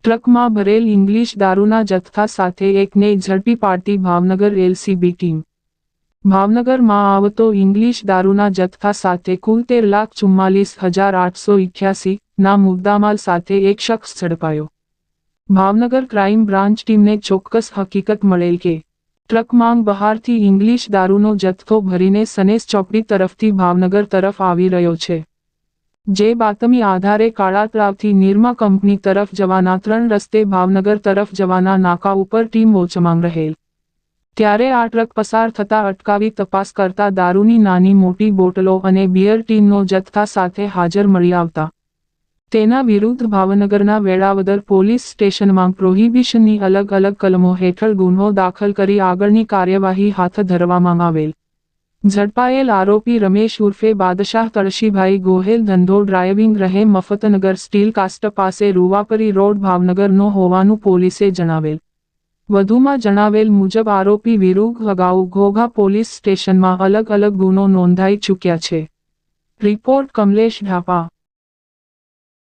ટ્રકમાં ભરેલ ઇંગ્લિશ દારૂના જથ્થા સાથે એકને ઝડપી પાડતી ભાવનગર એલસીબી ટીમ। ભાવનગરમાં આવતો ઇંગ્લિશ દારૂના જથ્થા સાથે કુલ 13,44,888 ના મુદ્દામાલ સાથે એક શખ્સ ઝડપાયો। ભાવનગર ક્રાઇમ બ્રાન્ચ ટીમને ચોક્કસ હકીકત મળેલ કે ટ્રકમાં બહારથી ઇંગ્લિશ દારૂનો જથ્થો ભરીને સનેસ ચોકડી તરફથી ભાવનગર તરફ આવી રહ્યો છે। જે બાતમી આધારે કાળાતળાવથી નિરમા કંપની તરફ જવાના 3 રસ્તે ભાવનગર તરફ જવાના નાકા ઉપર ટીમ વોચમાં રહેલ। ત્યારે આ ટ્રક પસાર થતા અટકાવી તપાસ કરતા દારૂની નાની મોટી બોટલો અને બિયર ટીનનો જથ્થા સાથે હાજર મળી આવતા તેના વિરુદ્ધ ભાવનગરના વેળાવદર પોલીસ સ્ટેશનમાં પ્રોહિબિશનની અલગ અલગ કલમો હેઠળ ગુનો દાખલ કરી આગળની કાર્યવાહી હાથ ધરવામાં આવેલ। ઝડપાયેલ આરોપી રમેશ ઉર્ફે બાદશાહ તળશીભાઈ ગોહેલ ધંધો ડ્રાઇવિંગ રહે મફતનગર સ્ટીલ કાસ્ટ પાસે રૂવાપરી રોડ ભાવનગરનો હોવાનું પોલીસે જણાવેલ। વધુમાં જણાવેલ મુજબ આરોપી વિરુદ્ધ અગાઉ ઘોઘા પોલીસ સ્ટેશનમાં અલગ અલગ ગુનો નોંધાઈ ચૂક્યા છે। રિપોર્ટ કમલેશ ઢાપા।